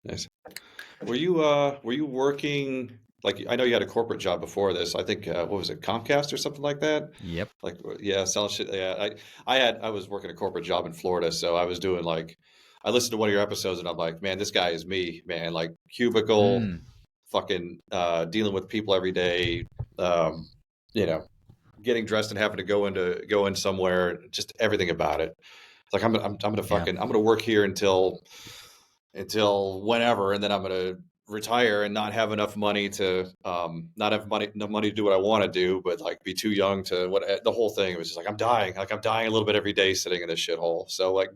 Nice. Were you working, like, I know you had a corporate job before this. I think what was it, Comcast or something like that? Yep. Like, yeah, selling shit. Yeah, I was working a corporate job in Florida, so I was doing like, I listened to one of your episodes and I'm like, man, this guy is me, man. Like cubicle, Mm, fucking dealing with people every day, um, you know, getting dressed and having to go in somewhere, just everything about it. It's like I'm gonna yeah. fucking I'm gonna work here until whenever, and then I'm gonna retire and not have enough money to not have money enough money to do what I want to do, but like be too young to what the whole thing. It was just like I'm dying a little bit every day sitting in this shithole. So like,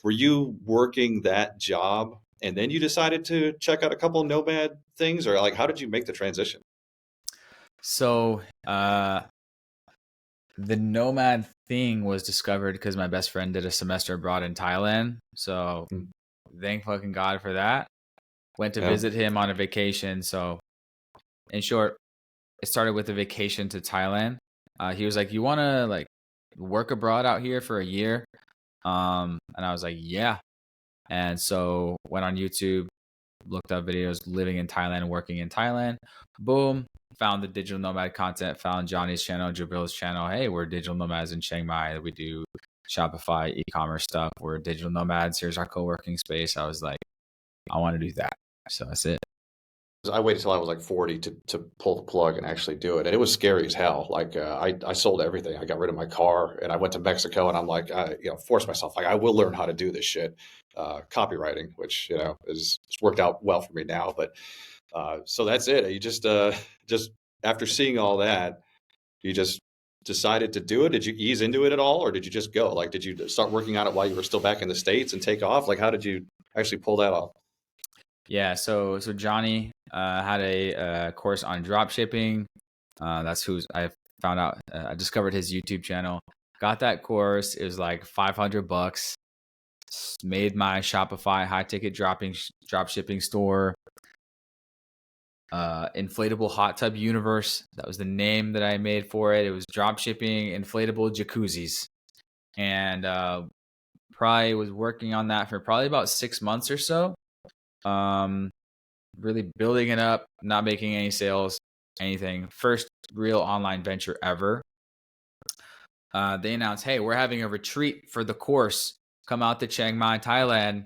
were you working that job and then you decided to check out a couple of Nomad things, or like how did you make the transition? So the Nomad thing was discovered because my best friend did a semester abroad in Thailand. So Mm. thank fucking God for that. Went to Yeah. visit him on a vacation. So in short, it started with a vacation to Thailand. He was like, "You want to like work abroad out here for a year?" And I was like, "Yeah." And so went on YouTube, looked up videos living in Thailand, working in Thailand. Boom, found the digital nomad content, found Johnny's channel, Jabril's channel. Hey, we're digital nomads in Chiang Mai. We do Shopify, e-commerce stuff. We're digital nomads. Here's our co-working space. I was like, I want to do that. So that's it. I waited till I was like 40 to pull the plug and actually do it. And it was scary as hell. Like I sold everything. I got rid of my car and I went to Mexico and I'm like, forced myself, like I will learn how to do this shit. Copywriting, which, is it's worked out well for me now. But so that's it. You just after seeing all that, you just decided to do it. Did you ease into it at all? Or did you just go? Like, did you start working on it while you were still back in the States and take off? Like, how did you actually pull that off? Yeah. So Johnny had a course on drop shipping. That's who I found out. I discovered his YouTube channel. Got that course. It was like $500. Made my Shopify high ticket drop shipping store. Inflatable hot tub universe. That was the name that I made for it. It was drop shipping inflatable jacuzzis, and probably was working on that for probably about 6 months or so. Um, really building it up, not making any sales, anything. First real online venture ever. They announced, hey, we're having a retreat for the course. Come out to Chiang Mai, Thailand,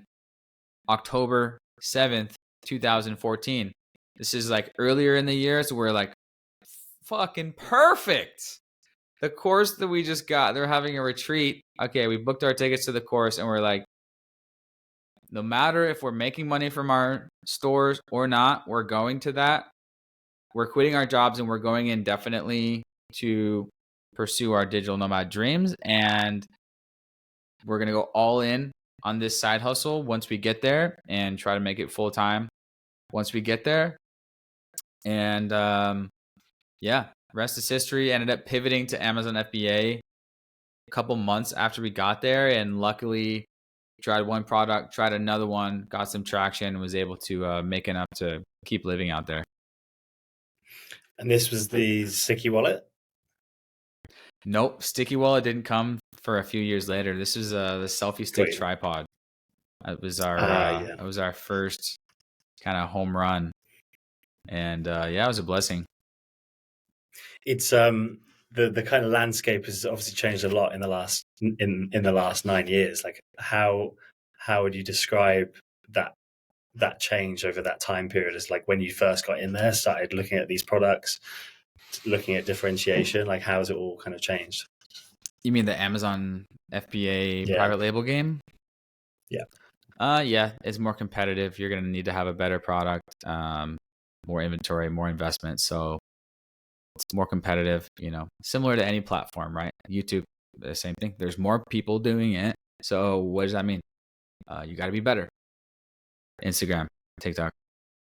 October 7th, 2014. This is like earlier in the year, so we're like, fucking perfect. The course that we just got, they're having a retreat. Okay, we booked our tickets to the course, and we're like, no matter if we're making money from our stores or not, we're going to that. We're quitting our jobs and we're going indefinitely to pursue our digital nomad dreams. And we're going to go all in on this side hustle once we get there and try to make it full time once we get there. And yeah, rest is history. Ended up pivoting to Amazon FBA a couple months after we got there. And luckily, tried one product, tried another one, got some traction, and was able to make enough to keep living out there. And this was the sticky wallet? Nope, sticky wallet didn't come for a few years later. This was the selfie stick Sweet. tripod. It was Yeah. it was our first kind of home run, and yeah, it was a blessing. It's the kind of landscape has obviously changed a lot in the last in the last 9 years. Like how would you describe that change over that time period? As like when you first got in there, started looking at these products, looking at differentiation, like how has it all kind of changed? You mean the Amazon FBA Yeah. private label game? Yeah. Yeah, it's more competitive. You're going to need to have a better product, more inventory, more investment. So it's more competitive, similar to any platform, right? YouTube, the same thing. There's more people doing it. So what does that mean? You got to be better. Instagram, TikTok,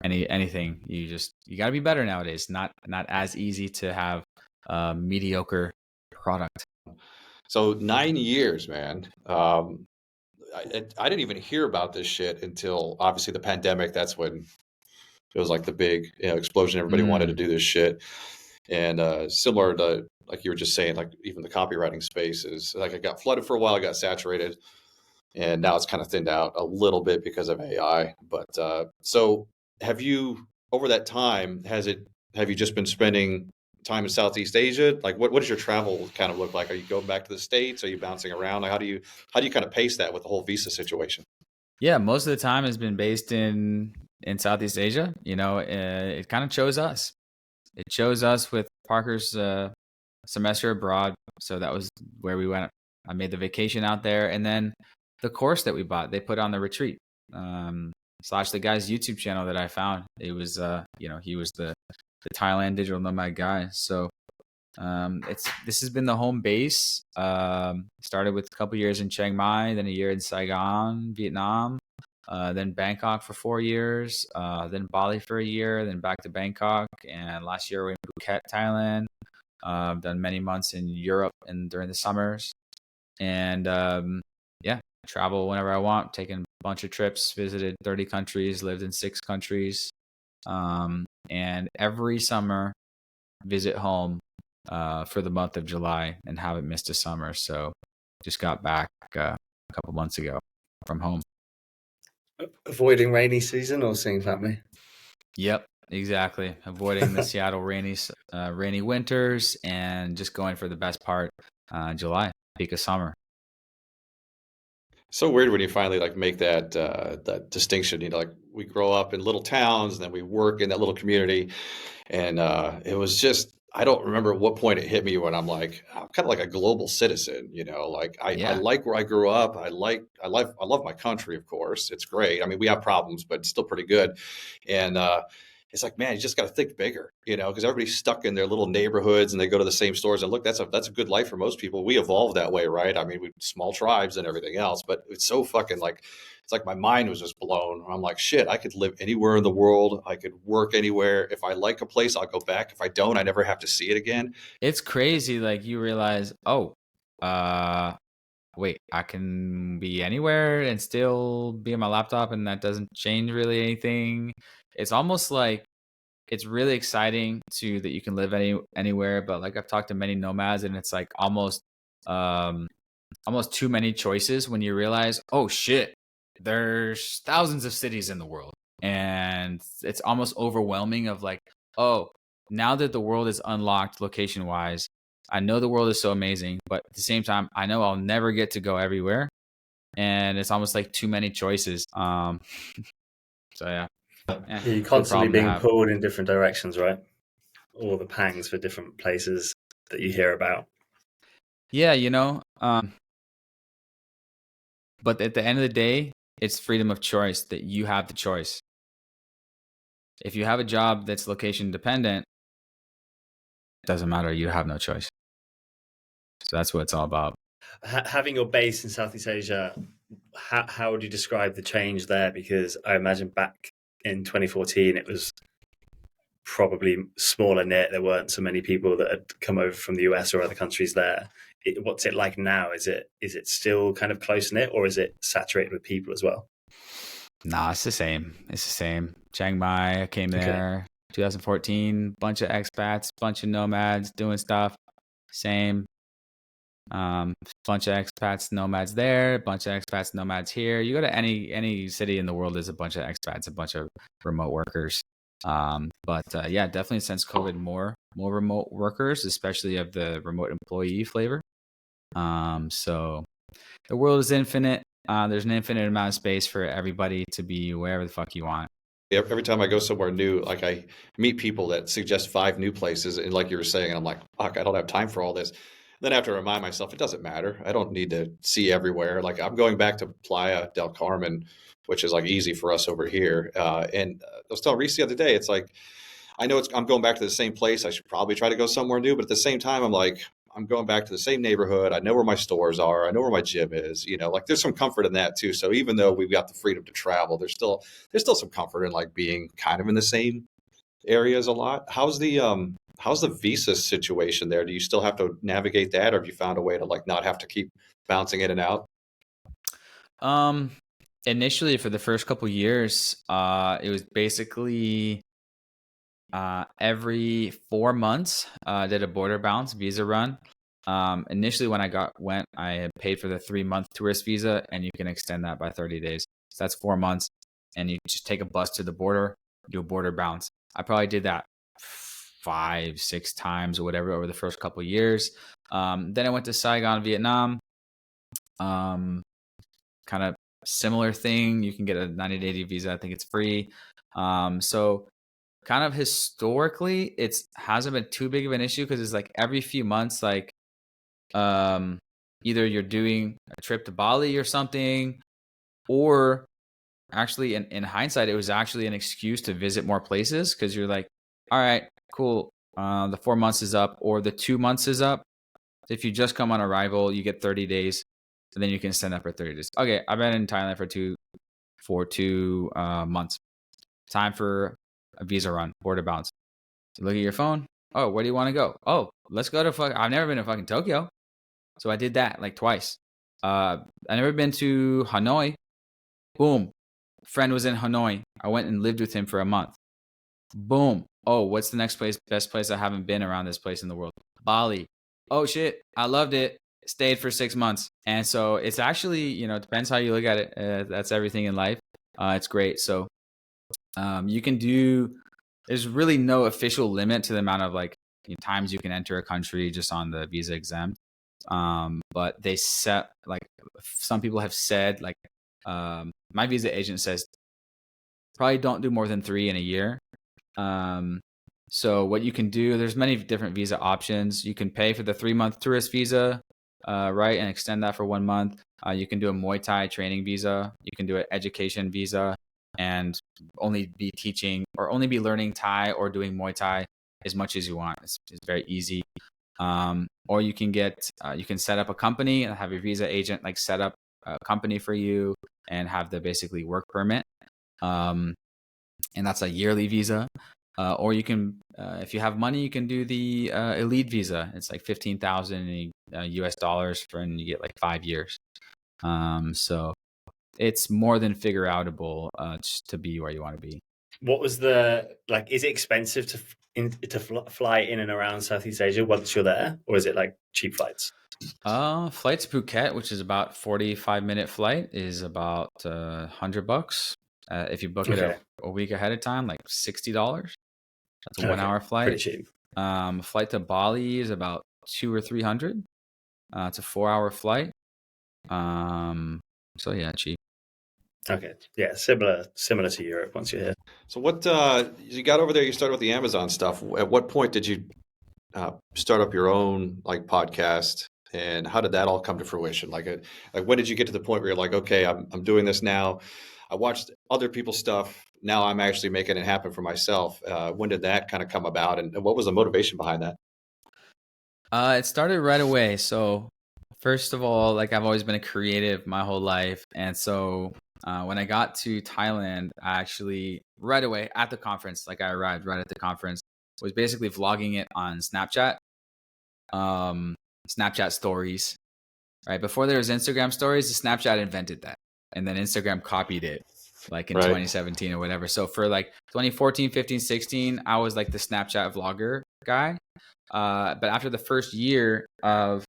anything. You got to be better nowadays. Not as easy to have a mediocre product. So 9 years, man. I didn't even hear about this shit until obviously the pandemic. That's when it was like the big explosion. Everybody wanted to do this shit. And similar to like you were just saying, like even the copywriting space is like it got flooded for a while, it got saturated. and now it's kind of thinned out a little bit because of AI. But so have you, over that time, have you just been spending time in Southeast Asia? Like what does your travel kind of look like? Are you going back to the States? Are you bouncing around? Like how do you kind of pace that with the whole visa situation? Yeah, most of the time has been based in Southeast Asia. You know, it kind of chose us. It chose us with Parker's semester abroad, so that was where we went. I made the vacation out there, and then the course that we bought, they put on the retreat. Slash the guy's YouTube channel that I found. It was, he was the Thailand digital nomad guy. So this has been the home base. Started with a couple years in Chiang Mai, then a year in Saigon, Vietnam, then Bangkok for 4 years, then Bali for a year, then back to Bangkok, and last year we were in Phuket, Thailand. Done many months in Europe and during the summers, and yeah, travel whenever I want. Taken a bunch of trips, visited 30 countries, lived in 6 countries, and every summer visit home for the month of July and haven't missed a summer. So just got back a couple months ago from home. Avoiding rainy season or seeing family? Yep, exactly. Avoiding the Seattle rainy winters and just going for the best part, July, peak of summer. So weird when you finally like make that distinction. You know, like we grow up in little towns, and then we work in that little community, and it was just I don't remember at what point it hit me when I'm kind of like a global citizen. You know, like I Yeah, like where I grew up. I love my country, of course. It's great. I mean, we have problems, but it's still pretty good. And it's like, man, you just got to think bigger, you know, because everybody's stuck in their little neighborhoods and they go to the same stores. And look, that's a good life for most people. We evolved that way, right? I mean, we small tribes and everything else, but it's so fucking like it's like my mind was just blown. I'm like, shit, I could live anywhere in the world. I could work anywhere. If I like a place, I'll go back. If I don't, I never have to see it again. it's crazy. Like you realize, oh, uh, wait, I can be anywhere and still be on my laptop, and that doesn't change really anything. It's almost like it's really exciting to that you can live anywhere, but like I've talked to many nomads, and it's like um almost too many choices when you realize, oh shit, there's thousands of cities in the world, and it's almost overwhelming of like, oh, now that the world is unlocked location wise, I know the world is so amazing, but at the same time I know I'll never get to go everywhere, and it's almost like too many choices. So yeah, You're good constantly problem to being have. pulled in different directions, right? All the pangs for different places that you hear about. Yeah, but at the end of the day, it's freedom of choice that you have the choice. If you have a job that's location dependent, it doesn't matter. You have no choice. So that's what it's all about. Having your base in Southeast Asia, how would you describe the change there? Because I imagine back in 2014, it was probably smaller knit. There weren't so many people that had come over from the US or other countries there. What's it like now? Is it still kind of close knit, or is it saturated with people as well? Nah, it's the same. It's the same. Chiang Mai, I came Okay. there 2014, bunch of expats, bunch of nomads doing stuff. Same. Bunch of expats, nomads there, bunch of expats, nomads here. You go to any city in the world, there's a bunch of expats, a bunch of remote workers. But yeah, definitely since COVID, more remote workers, especially of the remote employee flavor. So the world is infinite. There's an infinite amount of space for everybody to be wherever the fuck you want. Every time I go somewhere new, like I meet people that suggest 5 new places, and like you were saying, I'm like, fuck, I don't have time for all this. Then I have to remind myself it doesn't matter. I don't need to see everywhere. Like I'm going back to Playa del Carmen, which is like easy for us over here. And I was telling Reese the other day, it's like I know I'm going back to the same place. I should probably try to go somewhere new, but at the same time, I'm like, I'm going back to the same neighborhood. I know where my stores are. I know where my gym is. You know, like there's some comfort in that too. So even though we've got the freedom to travel, there's still some comfort in like being kind of in the same areas a lot. How's the visa situation there? Do you still have to navigate that, or have you found a way to like not have to keep bouncing in and out? Um, Initially for the first couple years, it was basically every 4 months, did a border bounce visa run. Initially, when I went, I had paid for the 3-month tourist visa, and you can extend that by 30 days. So that's 4 months, and you just take a bus to the border, do a border bounce. I probably did that 5-6 times or whatever over the first couple of years. Then I went to Saigon, Vietnam. Kind of similar thing. You can get a 90-day visa. I think it's free. So kind of historically, it hasn't been too big of an issue because it's like every few months, like either you're doing a trip to Bali or something, or actually in hindsight, it was actually an excuse to visit more places because you're like, all right, cool. The 4 months is up or the 2 months is up. If you just come on arrival, you get 30 days and then you can extend that for 30 days. Okay, I've been in Thailand for 2 months. Time for a visa run, border bounce. You look at your phone. Oh, where do you want to go? Oh, let's go to I've never been to fucking Tokyo. So I did that like twice. I never been to Hanoi. Boom. Friend was in Hanoi. I went and lived with him for a month. Boom. Oh, what's the next best place I haven't been around this place in the world? Bali. Oh shit. I loved it. Stayed for 6 months. And so it's actually, it depends how you look at it. That's everything in life. It's great. So you can there's really no official limit to the amount of times you can enter a country just on the visa exempt. But they set, like, some people have said, like, my visa agent says probably don't do more than 3 in a year. So what you can do, there's many different visa options. You can pay for the 3-month tourist visa, right, and extend that for 1 month. You can do a Muay Thai training visa. You can do an education visa and only be teaching or only be learning Thai or doing Muay Thai as much as you want. It's very easy. Or you can you can set up a company and have your visa agent like set up a company for you and have the basically work permit. And that's a yearly visa. Or you can, if you have money, you can do the elite visa. It's like 15,000 US dollars and you get like 5 years. So it's more than figure outable just to be where you want to be. What was is it expensive to fly in and around Southeast Asia once you're there, or is it like cheap flights? Flight to Phuket, which is about 45-minute flight, is about $100. If you book it a week ahead of time, like $60. That's a 1-hour flight. Pretty cheap. Flight to Bali is about $200 or $300. It's a 4-hour flight. So yeah, cheap. Okay, yeah, similar to Europe once you're here. So what you got over there? You started with the Amazon stuff. At what point did you start up your own podcast, and how did that all come to fruition? Like when did you get to the point where you're like, okay, I'm doing this now? I watched other people's stuff. Now I'm actually making it happen for myself. When did that kind of come about, and what was the motivation behind that? It started right away. So first of all, like, I've always been a creative my whole life, and so when I got to Thailand, I actually right away at the conference, like I arrived right at the conference, was basically vlogging it on Snapchat, Snapchat stories, right? Before there was Instagram stories, Snapchat invented that. And then Instagram copied it like in 2017 or whatever. So for like 2014, 15, 16, I was like the Snapchat vlogger guy. But after the first year of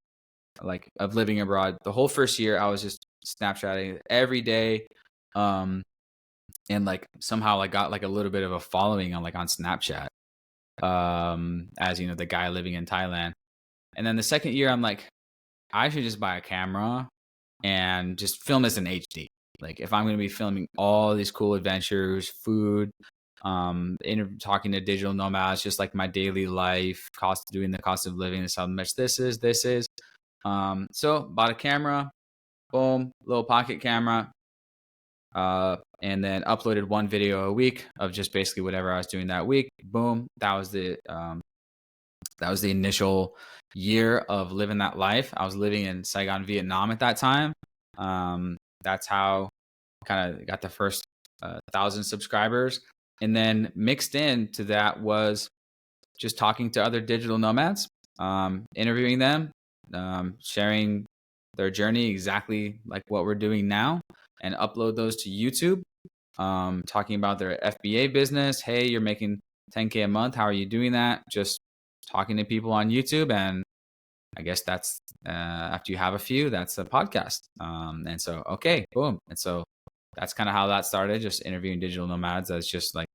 living abroad, the whole first year, I was just Snapchatting every day. And like somehow I got like a little bit of a following on Snapchat, as the guy living in Thailand. And then the second year, I'm like, I should just buy a camera and just film this in HD. Like, if I'm going to be filming all these cool adventures, food, talking to digital nomads, just like my daily life, doing the cost of living, this how much this is. So bought a camera, boom, little pocket camera, and then uploaded 1 video a week of just basically whatever I was doing that week. Boom, that was the initial year of living that life. I was living in Saigon, Vietnam at that time. That's how I kind of got the first 1,000 subscribers. And then mixed into that was just talking to other digital nomads, interviewing them, sharing their journey exactly like what we're doing now, and upload those to YouTube, talking about their FBA business. Hey, you're making $10K a month. How are you doing that? Just talking to people on YouTube and I guess that's after you have a few, that's a podcast. And so, okay, boom. And so that's kind of how that started, just interviewing digital nomads. That's just like,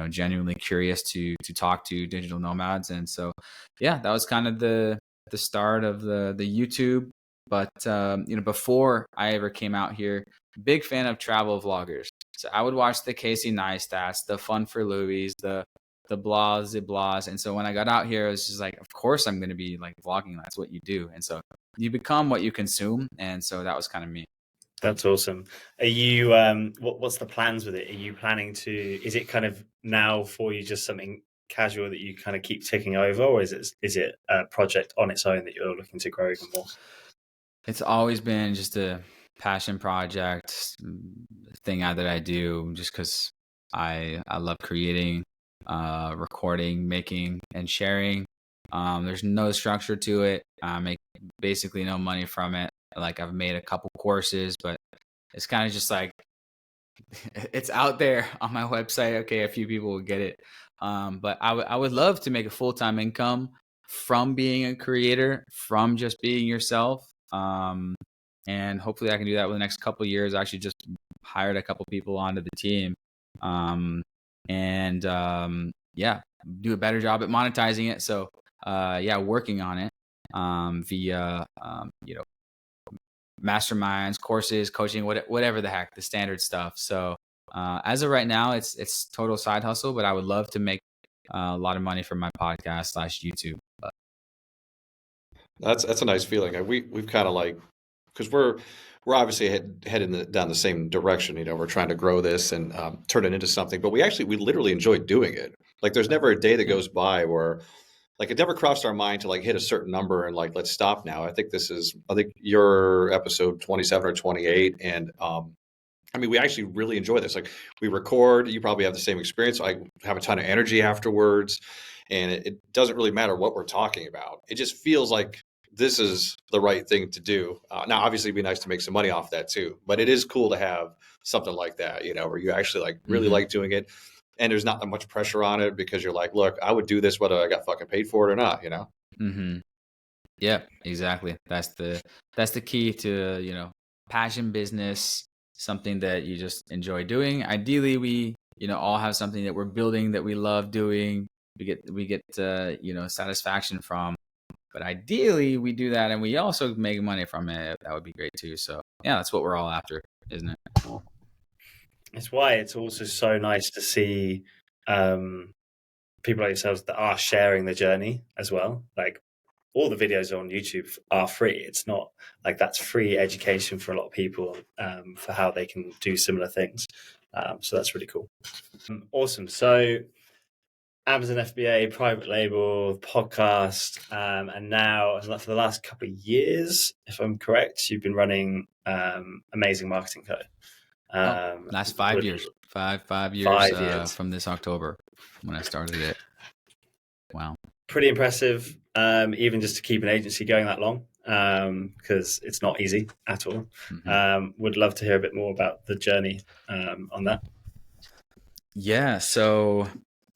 genuinely curious to talk to digital nomads. And so, yeah, that was kind of the start of the YouTube. But, before I ever came out here, big fan of travel vloggers. So I would watch the Casey Neistats, the Fun for Louis, the blahs, the blahs. And so when I got out here, it was just like, of course I'm going to be like vlogging. That's what you do. And so you become what you consume. And so that was kind of me. That's awesome. Are you, what's the plans with it? Are you planning to, is it kind of now for you just something casual that you kind of keep ticking over, or is it a project on its own that you're looking to grow even more? It's always been just a passion project thing that I do just because I love creating, recording, making, and sharing. There's no structure to it. I make basically no money from it. Like I've made a couple courses, but it's kind of just like it's out there on my website. Okay, a few people will get it. But I would love to make a full-time income from being a creator, from just being yourself. And hopefully I can do that with the next couple of years. I actually just hired a couple people onto the team. Yeah, do a better job at monetizing it. So, working on it, via, masterminds, courses, coaching, whatever the heck, the standard stuff. So, as of right now, it's total side hustle, but I would love to make a lot of money from my podcast / YouTube. But That's a nice feeling. We've kind of like, because we're obviously heading down the same direction. We're trying to grow this and turn it into something. But we literally enjoy doing it. Like, there's never a day that goes by where, like, it never crossed our mind to like hit a certain number and like let's stop now. I think your episode 27 or 28, and we actually really enjoy this. Like, we record. You probably have the same experience. I have a ton of energy afterwards, and it doesn't really matter what we're talking about. It just feels like this is the right thing to do. Now, obviously, it'd be nice to make some money off that too, but it is cool to have something like that, where you actually like really like doing it, and there's not that much pressure on it because you're like, look, I would do this whether I got fucking paid for it or not, Mm-hmm. Yeah, exactly. That's the key to, passion business, something that you just enjoy doing. Ideally, we, all have something that we're building that we love doing. We get satisfaction from. But ideally, we do that and we also make money from it. That would be great too. So yeah, that's what we're all after, isn't it? It's why it's also so nice to see people like yourselves that are sharing the journey as well. Like, all the videos on YouTube are free. It's not like that's free education for a lot of people for how they can do similar things. So that's really cool. Awesome. So Amazon FBA, private label, podcast, and now for the last couple of years, if I'm correct, you've been running Amazing Marketing Co. Last 5 years. 5 years from this October when I started it. Wow. Pretty impressive, even just to keep an agency going that long, because it's not easy at all. Would love to hear a bit more about the journey on that. Yeah, so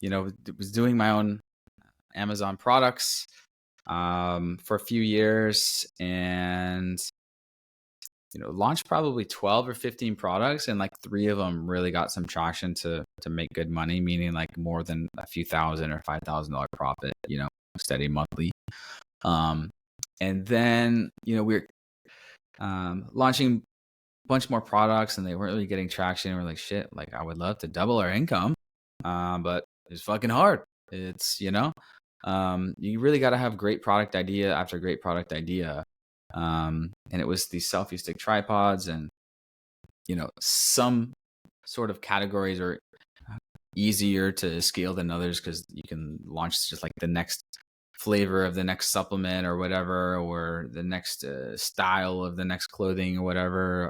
was doing my own Amazon products for a few years, and launched probably 12 or 15 products, and like 3 of them really got some traction to make good money, meaning like more than a few thousand or $5,000 profit, steady monthly. And then we were launching a bunch more products, and they weren't really getting traction. We're like, shit, like I would love to double our income, but it's fucking hard. It's you really got to have great product idea after great product idea. And it was these selfie stick tripods, and some sort of categories are easier to scale than others because you can launch just like the next flavor of the next supplement or whatever, or the next style of the next clothing or whatever.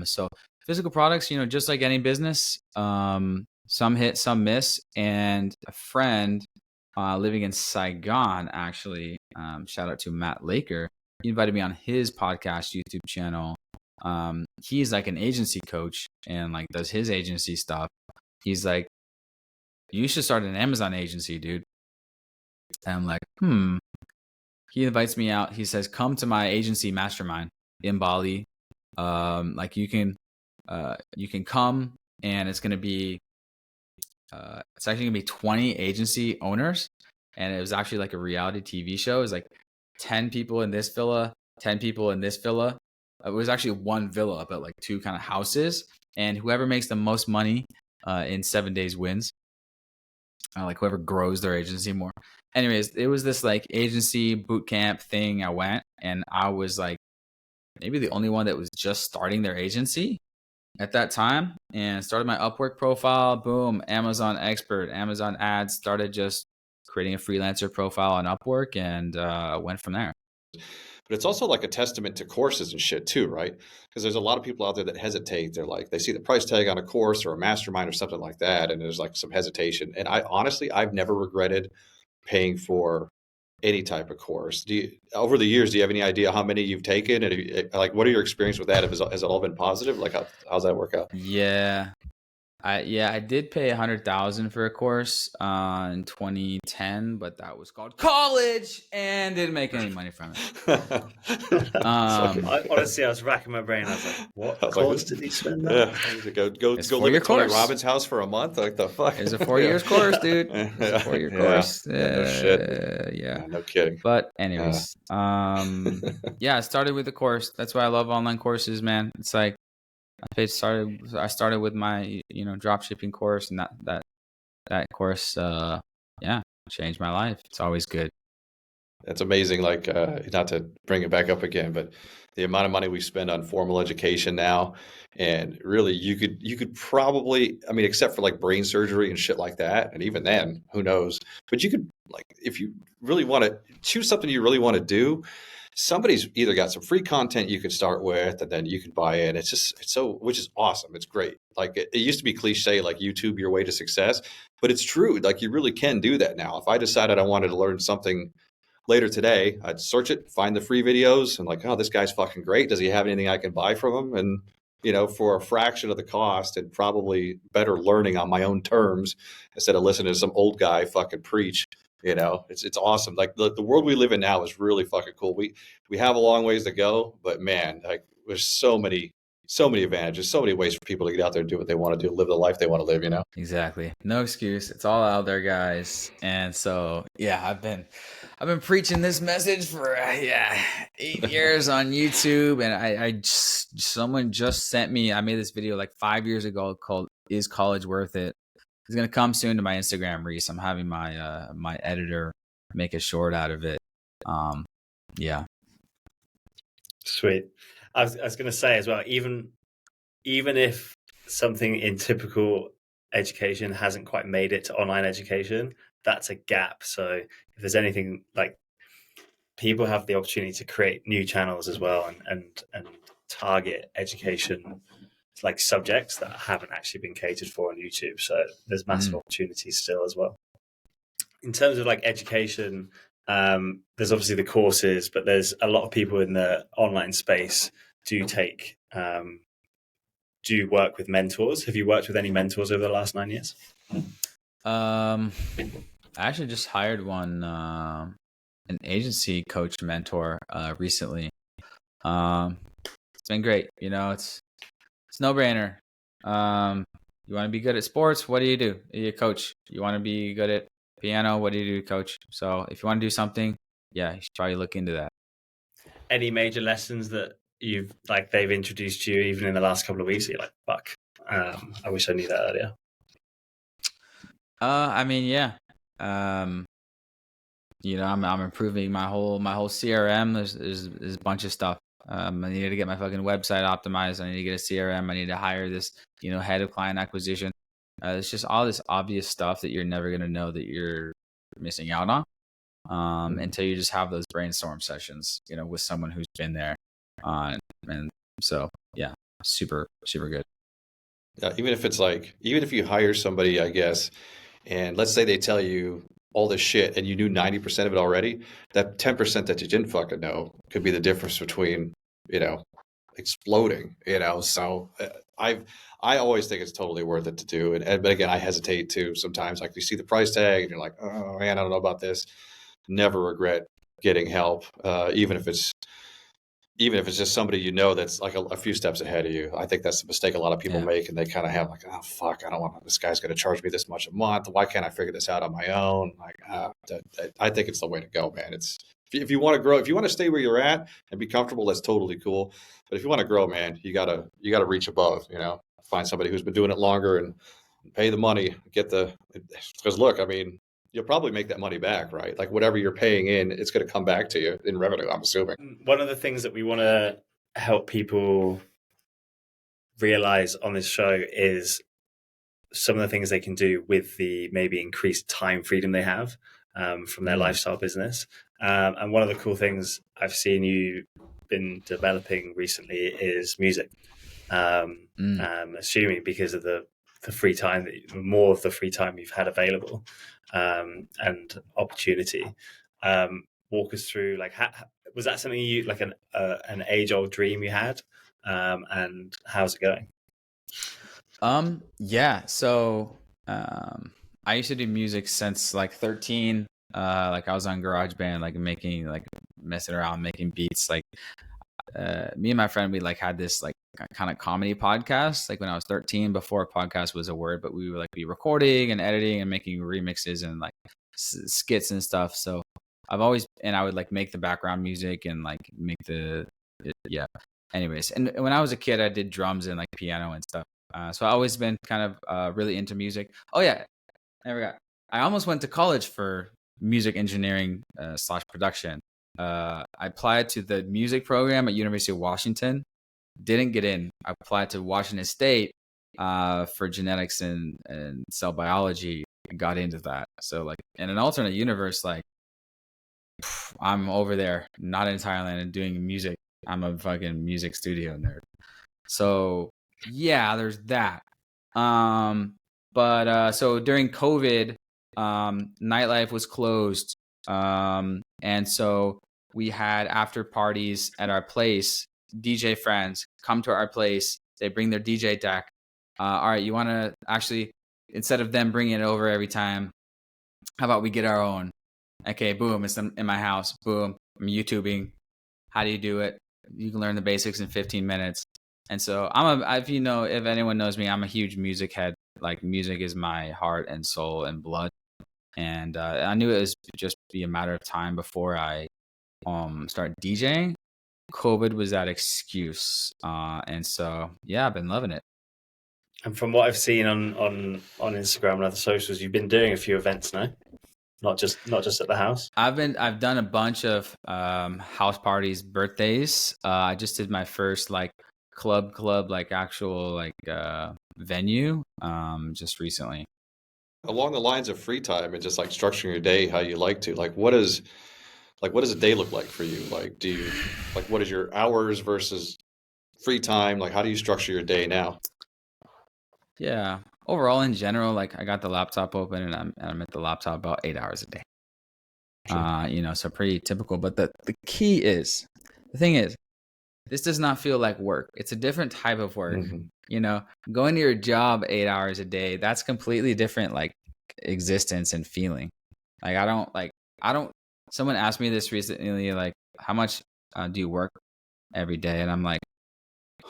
So physical products, just like any business, some hit, some miss. And a friend living in Saigon, actually, shout out to Matt Laker, he invited me on his podcast YouTube channel. He's like an agency coach and like does his agency stuff. He's like, you should start an Amazon agency, dude. And I'm like, he invites me out. He says, come to my agency mastermind in Bali. Like you can come, and it's going to be, it's actually going to be 20 agency owners. And it was actually like a reality TV show. It was like 10 people in this villa, 10 people in this villa. It was actually one villa, but like two kind of houses. And whoever makes the most money in 7 days wins. Like whoever grows their agency more. Anyways, it was this like agency boot camp thing. I went, and I was like maybe the only one that was just starting their agency at that time, and started my Upwork profile. Boom, Amazon expert, Amazon ads, started just creating a freelancer profile on Upwork, and went from there. But it's also like a testament to courses and shit too, right? Because there's a lot of people out there that hesitate. They're like, they see the price tag on a course or a mastermind or something like that, and there's like some hesitation. And I honestly, I've never regretted paying for any type of course. Over the years, do you have any idea how many you've taken? And like, what are your experience with that? Has it all been positive? Like, how's that work out? Yeah. I did pay $100,000 for a course in 2010, but that was called college and didn't make any money from it. Honestly, I was racking my brain. I was like, what course did he spend that? Yeah. Go live at Tony Robbins' house for a month? Like the fuck? It's a 4 years course, dude. It's a 4 year course. No shit. Yeah. No kidding. But anyways, I started with the course. That's why I love online courses, man. It's like, I started with my, drop shipping course, and that course, changed my life. It's always good. That's amazing. Like, not to bring it back up again, but the amount of money we spend on formal education now, and really you could probably, I mean, except for like brain surgery and shit like that. And even then, who knows, but you could, like, if you really want to choose something you really want to do, somebody's either got some free content you could start with, and then you can buy it. It's so, which is awesome. It's great. Like it used to be cliche, like YouTube your way to success, but it's true. Like you really can do that now. If I decided I wanted to learn something later today, I'd search it, find the free videos, and like, oh, this guy's fucking great. Does he have anything I can buy from him? And for a fraction of the cost, and probably better learning on my own terms instead of listening to some old guy fucking preach. It's awesome. Like the world we live in now is really fucking cool. We have a long ways to go, but man, like there's so many advantages, so many ways for people to get out there and do what they want to do, live the life they want to live, Exactly. No excuse. It's all out there, guys. And so, I've been preaching this message for 8 years on YouTube, and someone just sent me, I made this video like 5 years ago called "Is College Worth It?" It's gonna come soon to my Instagram, Reese. I'm having my my editor make a short out of it. Sweet. I was going to say as well, even if something in typical education hasn't quite made it to online education, that's a gap. So if there's anything, like, people have the opportunity to create new channels as well, and target education, like subjects that haven't actually been catered for on YouTube. So there's massive opportunities still as well. In terms of like education, there's obviously the courses, but there's a lot of people in the online space do work with mentors. Have you worked with any mentors over the last 9 years? I actually just hired one, an agency coach mentor recently. It's been great. It's no brainer. You want to be good at sports? What do? You're a coach. You want to be good at piano? What do you do, coach? So if you want to do something, you should probably look into that. Any major lessons that they've introduced to you even in the last couple of weeks? You're like, fuck, I wish I knew that earlier. I'm improving my whole CRM. There's a bunch of stuff. I needed to get my fucking website optimized. I need to get a CRM. I need to hire this, head of client acquisition. It's just all this obvious stuff that you're never going to know that you're missing out on until you just have those brainstorm sessions, with someone who's been there. And so, super, super good. Even if you hire somebody, I guess, and let's say they tell you all this shit and you knew 90% of it already, that 10% that you didn't fucking know could be the difference between, exploding, So I always think it's totally worth it to do. But again, I hesitate too sometimes. Like you see the price tag and you're like, oh man, I don't know about this. Never regret getting help, even if it's just somebody you know that's like a few steps ahead of you. I think that's the mistake a lot of people Yeah. make, and they kind of have like, oh fuck, I don't want this guy's going to charge me this much a month. Why can't I figure this out on my own? Like, I think it's the way to go, man. It's if you want to grow, if you want to stay where you're at and be comfortable, that's totally cool. But if you want to grow, man, you gotta reach above. You know, find somebody who's been doing it longer and pay the money, because look, I mean, you'll probably make that money back, right? Like whatever you're paying in, it's going to come back to you in revenue, I'm assuming. One of the things that we want to help people realize on this show is some of the things they can do with the maybe increased time freedom they have from their lifestyle business. And one of the cool things I've seen you been developing recently is music. I'm assuming because of the free time, more of the free time you've had available and opportunity. Walk us through, like, was that something you, like an age-old dream you had? And how's it going? Yeah. So I used to do music since like 13. Like I was on GarageBand, like messing around, making beats. Like me and my friend, we like had this like kind of comedy podcast, like when I was 13, before a podcast was a word, but we would like be recording and editing and making remixes and like skits and stuff. So I would like make the background music and like make yeah. Anyways, and when I was a kid, I did drums and like piano and stuff. So I always been kind of really into music. Oh yeah, I forgot. I almost went to college for music engineering / production. I applied to the music program at University of Washington. Didn't get in. I applied to Washington State for genetics and cell biology. And got into that. So like in an alternate universe, like I'm over there, not in Thailand, and doing music. I'm a fucking music studio nerd. So yeah, there's that. But so during COVID, nightlife was closed. And so we had after parties at our place. DJ friends come to our place. They bring their DJ deck. All right, you want to actually, instead of them bringing it over every time, how about we get our own? Okay, boom, it's in my house. Boom, I'm YouTubing. How do you do it? You can learn the basics in 15 minutes. And so if anyone knows me, I'm a huge music head. Like music is my heart and soul and blood. And I knew it was just be a matter of time before I start DJing. COVID was that excuse. And so, yeah, I've been loving it. And from what I've seen on Instagram and other socials, you've been doing a few events now, not just at the house. I've done a bunch of house parties, birthdays. I just did my first like club like actual like venue just recently. Along the lines of free time and just like structuring your day how you like to, like what does a day look like for you? Like what is your hours versus free time? Like how do you structure your day now? Yeah. Overall, in general, like I got the laptop open and I'm at the laptop about 8 hours a day. Sure. So pretty typical. But the thing is, this does not feel like work. It's a different type of work. Mm-hmm. Going to your job 8 hours a day, that's completely different, like existence and feeling. Like I don't. Someone asked me this recently, like, how much do you work every day? And I'm like,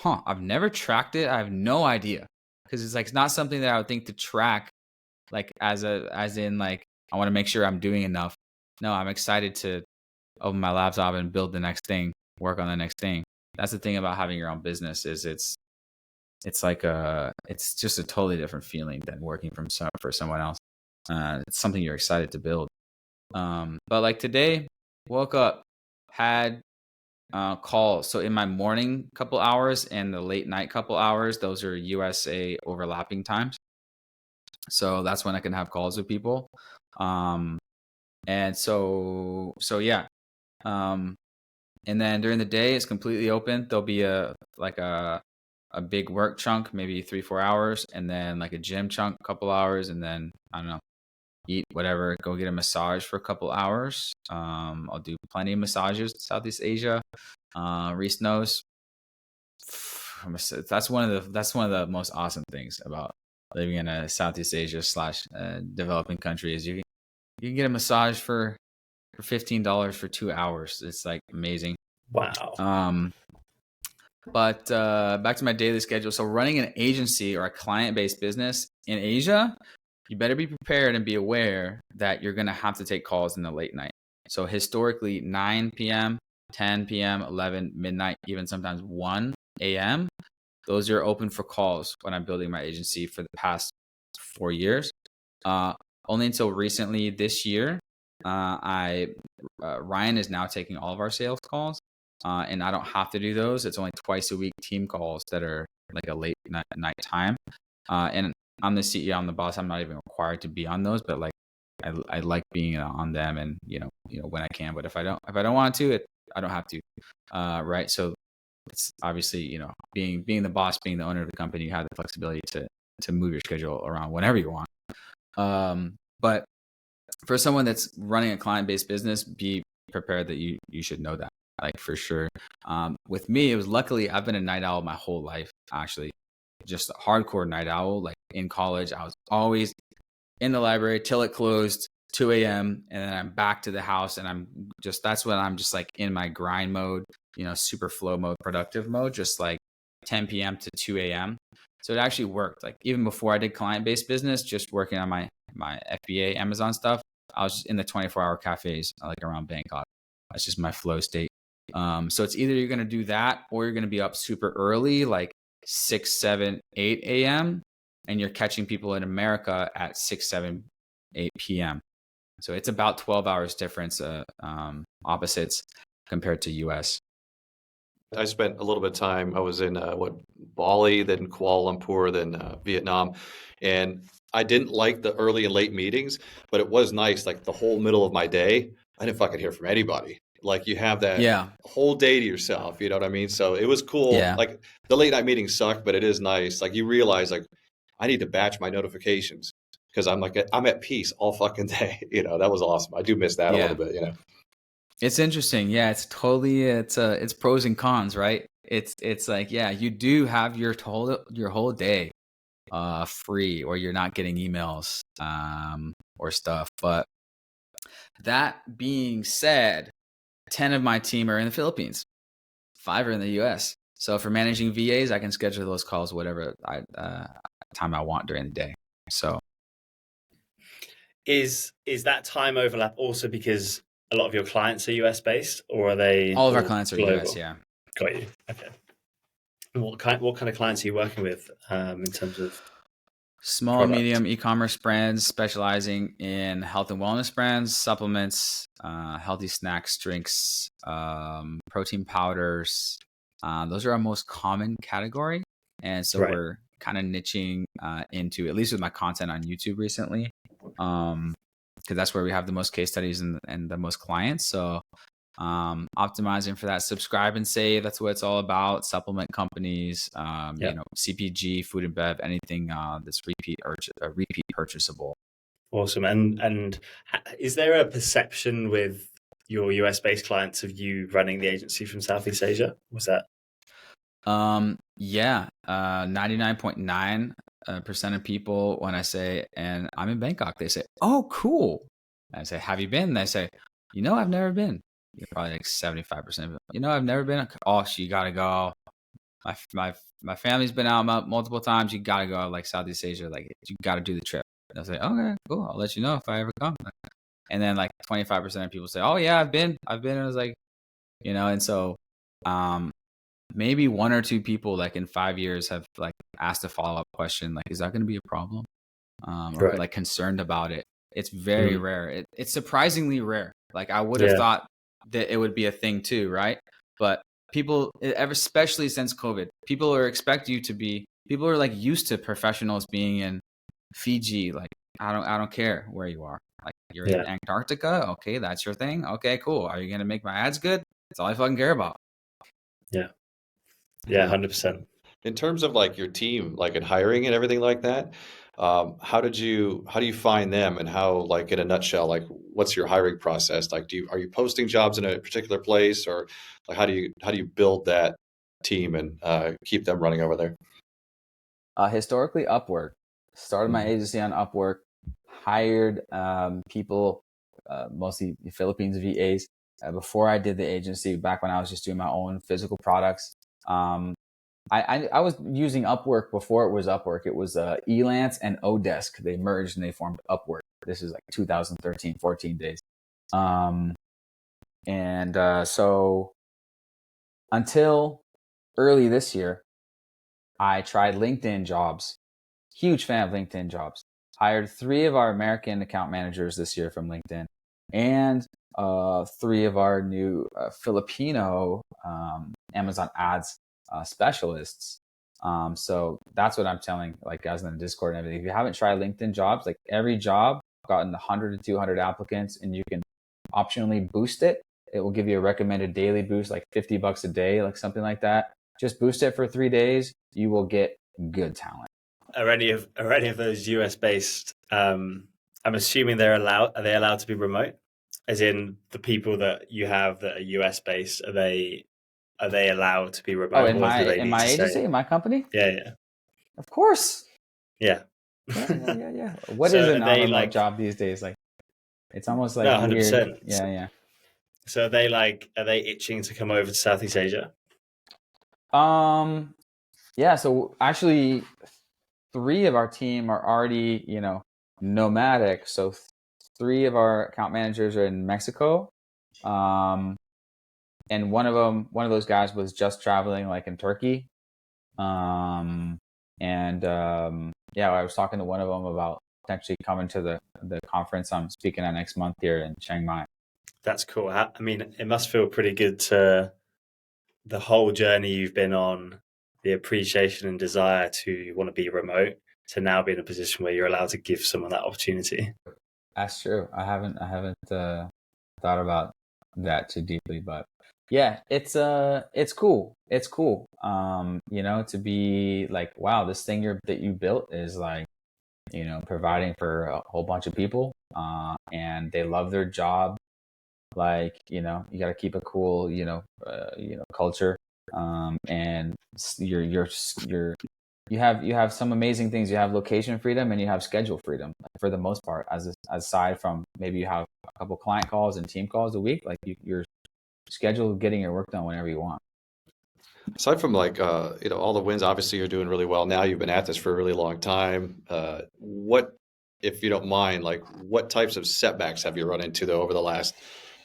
I've never tracked it. I have no idea. Because it's like it's not something that I would think to track, like as in like I want to make sure I'm doing enough. No, I'm excited to open my laptop and build the next thing, work on the next thing. That's the thing about having your own business is it's like it's just a totally different feeling than working for someone else. It's something you're excited to build. But like today, woke up, had calls. So in my morning couple hours and the late night couple hours, those are USA overlapping times. So that's when I can have calls with people. And so yeah. And then during the day it's completely open. There'll be a big work chunk, maybe 3-4 hours, and then like a gym chunk, couple hours, and then I don't know, eat whatever, go get a massage for a couple hours. I'll do plenty of massages in Southeast Asia. Reese knows that's one of the most awesome things about living in a Southeast Asia / developing country is you can get a massage for for $15 for 2 hours. It's like amazing. Wow. But back to my daily schedule. So running an agency or a client-based business in Asia, you better be prepared and be aware that you're going to have to take calls in the late night. So historically, 9 p.m., 10 p.m., 11, midnight, even sometimes 1 a.m., those are open for calls when I'm building my agency for the past 4 years. Only until recently this year, Ryan is now taking all of our sales calls. And I don't have to do those. It's only twice a week team calls that are like a late night time. And I'm the CEO, I'm the boss. I'm not even required to be on those, but like I like being on them, and you know when I can. But if I don't want to, I don't have to. Right. So it's obviously being the boss, being the owner of the company, you have the flexibility to move your schedule around whenever you want. But for someone that's running a client-based business, be prepared that you should know that, like for sure. With me, it was luckily I've been a night owl my whole life, actually, just a hardcore night owl. Like in college, I was always in the library till it closed, 2 a.m. and then I'm back to the house, and that's when I'm just like in my grind mode, super flow mode, productive mode, just like 10 p.m. to 2 a.m. So it actually worked. Like even before I did client-based business, just working on my FBA Amazon stuff, I was just in the 24-hour cafes like around Bangkok. That's just my flow state. So it's either you're going to do that or you're going to be up super early, like 6, 7, 8 a.m. and you're catching people in America at 6, 7, 8 p.m. So it's about 12 hours difference, opposites compared to US. I spent a little bit of time. I was in Bali, then Kuala Lumpur, then Vietnam, and I didn't like the early and late meetings, but it was nice. Like the whole middle of my day, I didn't fucking hear from anybody. Like you have that whole day to yourself. You know what I mean? So it was cool. Yeah. Like the late night meetings suck, but it is nice. Like you realize, like I need to batch my notifications because I'm at peace all fucking day. That was awesome. I do miss that a little bit. It's interesting. Yeah, it's totally it's pros and cons, right? It's like, yeah, you do have your whole day free, or you're not getting emails or stuff. But that being said, 10 of my team are in the Philippines, 5 are in the US. So for managing VAs, I can schedule those calls whatever time I want during the day. So is that time overlap also because a lot of your clients are US based, or are they all of our clients are global? US? Yeah. Got you. Okay. And what kind of clients are you working with in terms of small, product? medium e-commerce brands specializing in health and wellness brands, supplements, healthy snacks, drinks, protein powders. Those are our most common category. And so we're kind of niching into, at least with my content on YouTube recently, because that's where we have the most case studies and the most clients. So optimizing for that subscribe and save, that's what it's all about. Supplement companies, CPG, food and bev, anything that's repeat purchasable. Awesome. And is there a perception with your US based clients of you running the agency from Southeast Asia? Was that 99.9% of people, when I say, and I'm in Bangkok, they say, oh, cool. I say, have you been? They say, I've never been. You're probably like 75% of it. I've never been. Oh, you gotta go. My family's been out multiple times. You gotta go. Like Southeast Asia, like you gotta do the trip. And I'll say, okay, cool. I'll let you know if I ever come. And then like 25% of people say, oh yeah, I've been. And I was like, and so maybe 1 or 2 people like in 5 years have like asked a follow-up question, like, is that going to be a problem? Or like concerned about it. It's very rare. It's surprisingly rare. Like I would have thought that it would be a thing too, right? But people, especially since COVID, people are like used to professionals being in Fiji. Like I don't care where you are. Like you're in Antarctica, okay, that's your thing. Okay, cool. Are you gonna make my ads good? That's all I fucking care about. Yeah, 100%. In terms of like your team, like in hiring and everything like that, how do you find them, and how, like in a nutshell, like what's your hiring process? Like, are you posting jobs in a particular place, or like how do you build that team and keep them running over there? Historically, Upwork. Started my agency on Upwork, hired people mostly Philippines VAs. Before I did the agency, back when I was just doing my own physical products, I was using Upwork before it was Upwork. It was Elance and Odesk. They merged and they formed Upwork. This is like 2013, 14 days. So until early this year, I tried LinkedIn jobs. Huge fan of LinkedIn jobs. Hired 3 of our American account managers this year from LinkedIn, and 3 of our new Filipino Amazon ads specialists. So that's what I'm telling like guys in the Discord and everything. If you haven't tried LinkedIn jobs, like every job gotten 100 to 200 applicants, and you can optionally boost it. It will give you a recommended daily boost, like $50 a day, like something like that. Just boost it for 3 days. You will get good talent. Are any of those US based? I'm assuming are they allowed to be remote? As in the people that you have that are US based, are they allowed to be remote? Oh, in or do they my need to agency, stay? in my company? Yeah. Of course. Yeah. Yeah. What So is a are they non-remote job these days? Like, it's almost like No, weird. 100%. Yeah. So are they itching to come over to Southeast Asia? Yeah. So actually, 3 of our team are already, nomadic. So 3 of our account managers are in Mexico. And one of those guys was just traveling like in Turkey. Yeah, I was talking to one of them about potentially coming to the conference I'm speaking at next month here in Chiang Mai. That's cool. I mean, it must feel pretty good to the whole journey you've been on, the appreciation and desire to want to be remote, to now be in a position where you're allowed to give someone that opportunity. That's true. I haven't thought about that too deeply, but yeah, it's cool. It's cool. To be like, wow, this thing that you built is like, providing for a whole bunch of people, and they love their job. Like, you got to keep a cool, culture, and you have some amazing things. You have location freedom and you have schedule freedom for the most part. Aside from maybe you have a couple client calls and team calls a week, like you're scheduled getting your work done whenever you want. Aside from like all the wins, obviously you're doing really well now. You've been at this for a really long time. What, if you don't mind, like what types of setbacks have you run into though over the last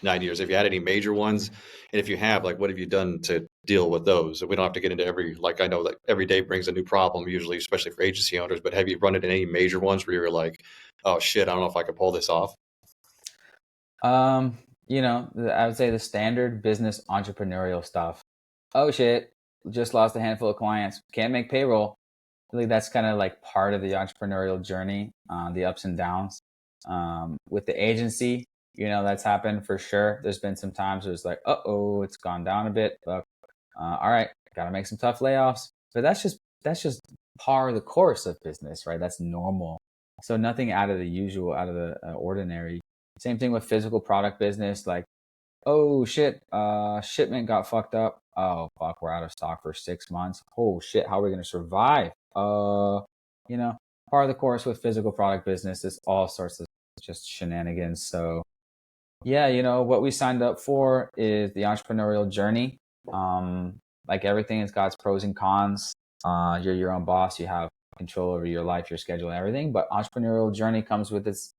9 years? Have you had any major ones? And if you have, like, what have you done to deal with those? We don't have to get into I know that every day brings a new problem, usually, especially for agency owners, but have you run into any major ones where you're like, oh shit, I don't know if I could pull this off? I would say the standard business entrepreneurial stuff. Oh shit, just lost a handful of clients, can't make payroll. I think that's kind of like part of the entrepreneurial journey, the ups and downs. With the agency, that's happened for sure. There's been some times where it's like, it's gone down a bit. But, all right, got to make some tough layoffs. But that's just par of the course of business, right? That's normal. So nothing out of the usual, out of the ordinary. Same thing with physical product business. Like, oh shit, shipment got fucked up. Oh fuck, we're out of stock for 6 months. Oh shit, how are we gonna survive? Part of the course with physical product business is all sorts of just shenanigans. So yeah, what we signed up for is the entrepreneurial journey. Like everything, it's got its pros and cons. You're your own boss. You have control over your life, your schedule, and everything. But entrepreneurial journey comes with its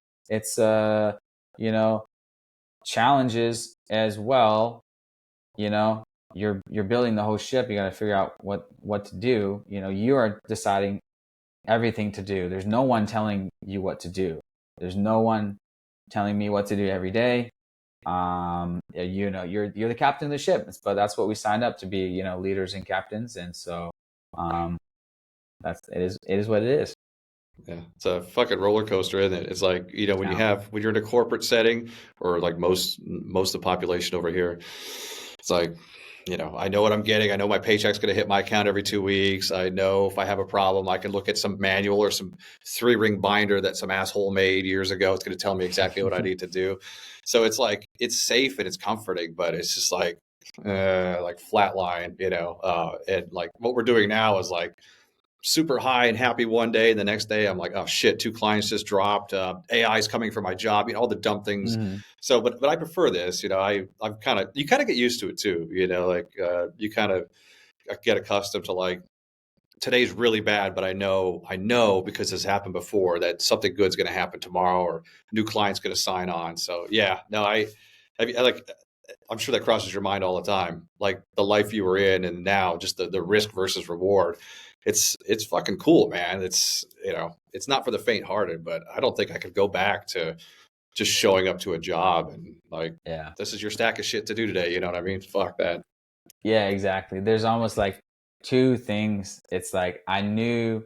challenges as well. You're building the whole ship. You got to figure out what to do. You are deciding everything to do. There's no one telling you what to do. There's no one telling me what to do every day. You're the captain of the ship, but that's what we signed up to be, leaders and captains. And so, it is what it is. Yeah, it's a fucking roller coaster, isn't it? It's like, when you're in a corporate setting, or like most of the population over here, it's like, I know what I'm getting. I know my paycheck's going to hit my account every 2 weeks. I know if I have a problem, I can look at some manual or some 3-ring binder that some asshole made years ago. It's going to tell me exactly what I need to do. So it's like, it's safe and it's comforting, but it's just like flatline, and like what we're doing now is like, super high and happy one day, and the next day I'm like, oh shit, 2 clients just dropped. AI is coming for my job. All the dumb things. Mm-hmm. So, but I prefer this. I'm kind of you kind of get used to it too. Like you kind of get accustomed to like today's really bad, but I know because this happened before that something good's going to happen tomorrow or a new client's going to sign on. So yeah, no, I like. I'm sure that crosses your mind all the time. Like the life you were in and now just the risk versus reward. It's fucking cool, man. It's not for the faint hearted, but I don't think I could go back to just showing up to a job and like, Yeah. this is your stack of shit to do today. You know what I mean? Fuck that. Yeah, exactly. There's almost like two things. It's like I knew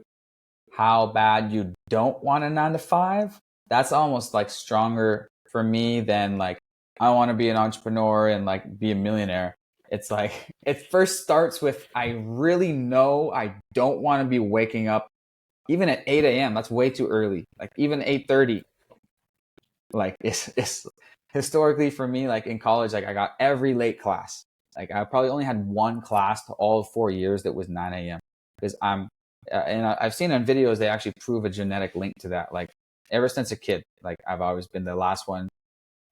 how bad you don't want a 9 to 5. That's almost like stronger for me than like I want to be an entrepreneur and like be a millionaire. It's like it first starts with I really know I don't want to be waking up even at 8 a.m. That's way too early. Like even 8:30. Like it's historically for me, like in college, like I got every late class. Like I probably only had one class to all 4 years that was 9 a.m. because I've seen on videos they actually prove a genetic link to that. Like ever since a kid, like I've always been the last one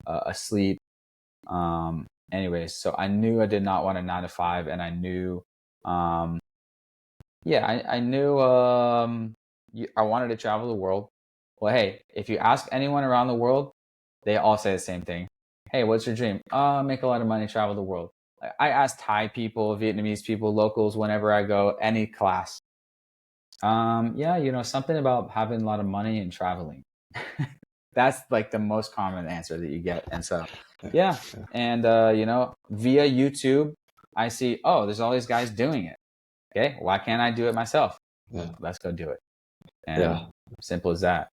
asleep. Anyways, so I knew I did not want a 9 to 5, and I knew, I knew I wanted to travel the world. Well, hey, if you ask anyone around the world, they all say the same thing. Hey, what's your dream? Make a lot of money, travel the world. I ask Thai people, Vietnamese people, locals, whenever I go, any class. Something about having a lot of money and traveling. That's like the most common answer that you get. And so, yeah. And, via YouTube, I see, oh, there's all these guys doing it. Okay, why can't I do it myself? Yeah. Let's go do it. And simple as that.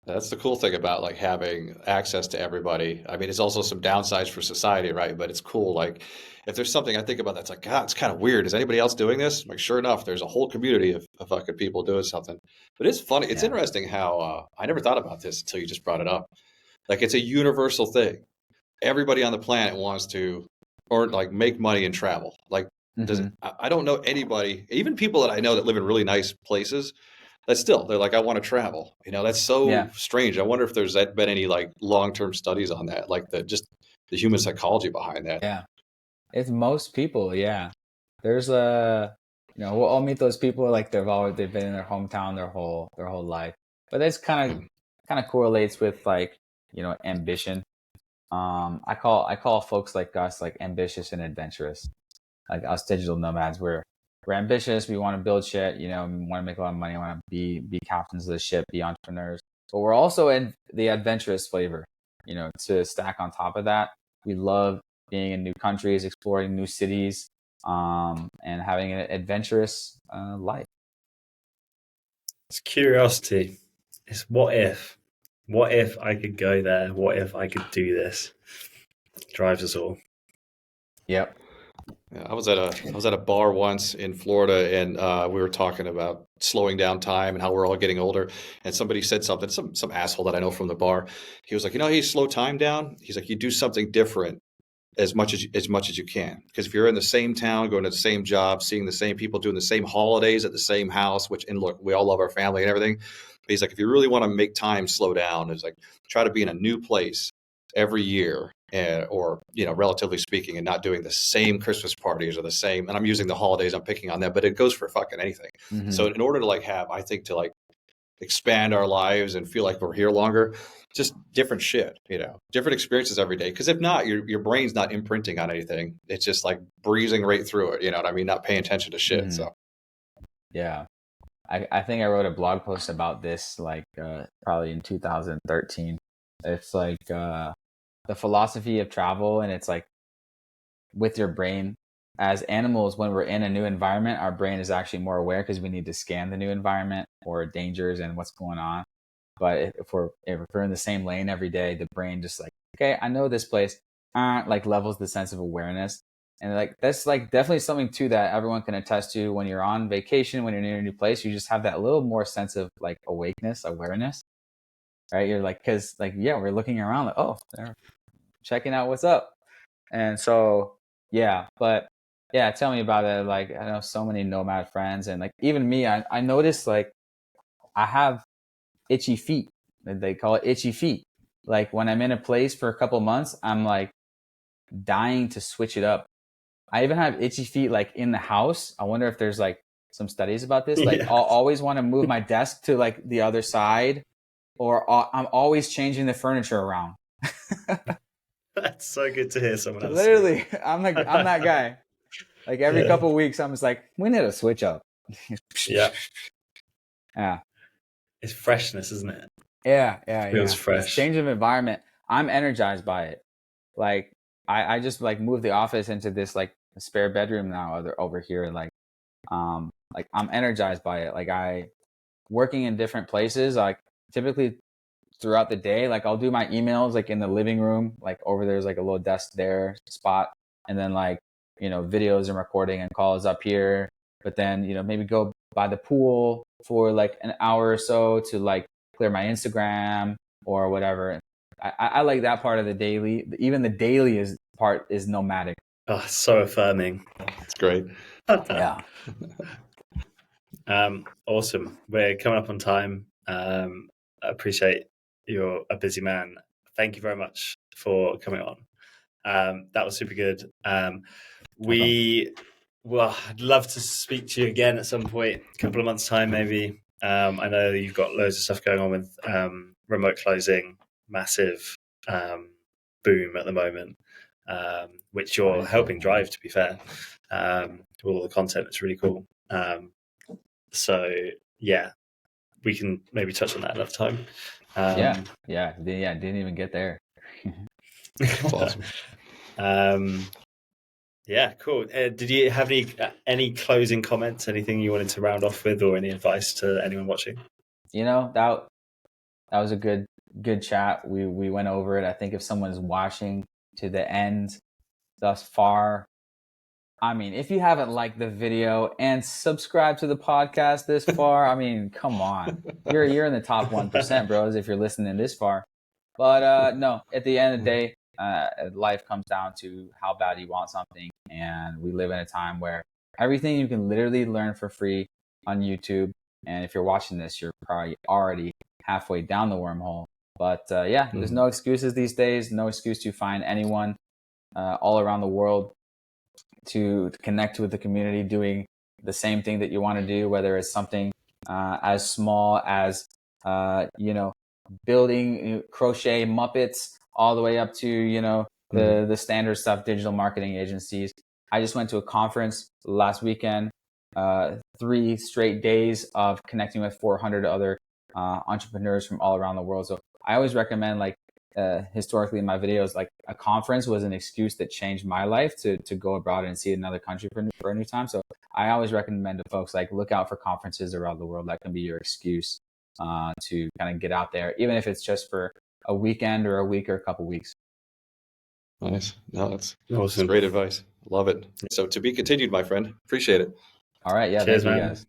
That's the cool thing about like having access to everybody. I mean, it's also some downsides for society, right? But it's cool. Like if there's something I think about that's like, God, it's kind of weird. Is anybody else doing this? Like, sure enough, there's a whole community of fucking people doing something. But it's funny. It's interesting how I never thought about this until you just brought it up. Like it's a universal thing. Everybody on the planet wants to, or like make money and travel. Like, I don't know anybody, even people that I know that live in really nice places. That's still, they're like, I want to travel. That's so strange. I wonder if there's been any like long-term studies on that, like the human psychology behind that. Yeah, it's most people. Yeah, there's we'll all meet those people like they've been in their hometown their whole life, but that's kind of correlates with like ambition. I call folks like us like ambitious and adventurous. Like us digital nomads, we're ambitious. We want to build shit. We want to make a lot of money. We want to be captains of the ship, be entrepreneurs. But we're also in the adventurous flavor. To stack on top of that, we love being in new countries, exploring new cities, and having an adventurous life. It's curiosity. It's what if. What if I could go there? What if I could do this? It drives us all. Yep. Yeah, I was at a bar once in Florida, and we were talking about slowing down time and how we're all getting older. And somebody said something, some asshole that I know from the bar. He was like, you slow time down. He's like, you do something different as much as you can, because if you're in the same town, going to the same job, seeing the same people, doing the same holidays at the same house, and look, we all love our family and everything. But he's like, if you really want to make time slow down, it's like try to be in a new place every year. Or relatively speaking, and not doing the same Christmas parties or the same. And I'm using the holidays. I'm picking on that, but it goes for fucking anything. So in order to I think to expand our lives and feel like we're here longer, just different shit, different experiences every day. Because if not, your brain's not imprinting on anything. It's just like breezing right through it. You know what I mean? Not paying attention to shit. So yeah, I think I wrote a blog post about this probably in 2013. It's like the philosophy of travel, and it's like with your brain as animals, when we're in a new environment, our brain is actually more aware because we need to scan the new environment for dangers and what's going on. But if we're in the same lane every day, the brain just like, okay, I know this place, levels the sense of awareness. And that's definitely something too that everyone can attest to. When you're on vacation, when you're near a new place, you just have that little more sense of awareness, right? You're because we're looking around they're checking out what's up. And so, yeah, but Yeah, tell me about it. Like, I know so many nomad friends, and like even me, I noticed like I have itchy feet. They call it itchy feet. Like when I'm in a place for a couple months, I'm like dying to switch it up. I even have itchy feet like in the house. I wonder if there's like some studies about this. Like Yeah. I'll always want to move my desk to like the other side, or I'm always changing the furniture around. That's so good to hear someone else say Literally, I'm that guy. Like every that. couple of weeks, I'm just like, we need to switch up. Yeah. Yeah. It's freshness, isn't it? Yeah. Feels It's fresh. change of environment. I'm energized by it. Like I just like moved the office into this like spare bedroom now over here. Like I'm energized by it. Like I working in different places, like typically throughout the day, like I'll do my emails like in the living room, like over there's like a little desk there spot. And then like, videos and recording and calls up here. But then, maybe go by the pool for like an hour or so to like clear my Instagram or whatever. I like that part of the daily. Even the daily part is nomadic. Oh, so affirming. It's great. Yeah. Awesome. We're coming up on time. I appreciate you're a busy man. Thank you very much for coming on. That was super good. I'd love to speak to you again at some point, a couple of months' time, maybe. I know you've got loads of stuff going on with remote closing, massive boom at the moment, which you're helping drive, to be fair. With all the content, it's really cool. So yeah, we can maybe touch on that another time. Yeah. Didn't even get there. That's awesome. Yeah, cool. Did you have any closing comments? Anything you wanted to round off with, or any advice to anyone watching? That was a good chat. We went over it. I think if someone's watching to the end thus far, I mean, if you haven't liked the video and subscribed to the podcast this far, I mean, come on. You're in the top 1%, bros, if you're listening this far. But no, at the end of the day, life comes down to how bad you want something. And we live in a time where everything you can literally learn for free on YouTube. And if you're watching this, you're probably already halfway down the wormhole. But there's no excuses these days. No excuse to find anyone all around the world to connect with the community doing the same thing that you want to do, whether it's something as small as, building crochet Muppets all the way up to, the standard stuff, digital marketing agencies. I just went to a conference last weekend, 3 straight days of connecting with 400 other entrepreneurs from all around the world. So I always recommend historically in my videos, like a conference was an excuse that changed my life to go abroad and see another country for a new time. So I always recommend to folks, like, look out for conferences around the world. That can be your excuse to kind of get out there, even if it's just for a weekend or a week or a couple weeks. Nice. No, that's Awesome. great advice. Love it. So to be continued, my friend. Appreciate it. All right. Yeah. Cheers, Thank you man. guys.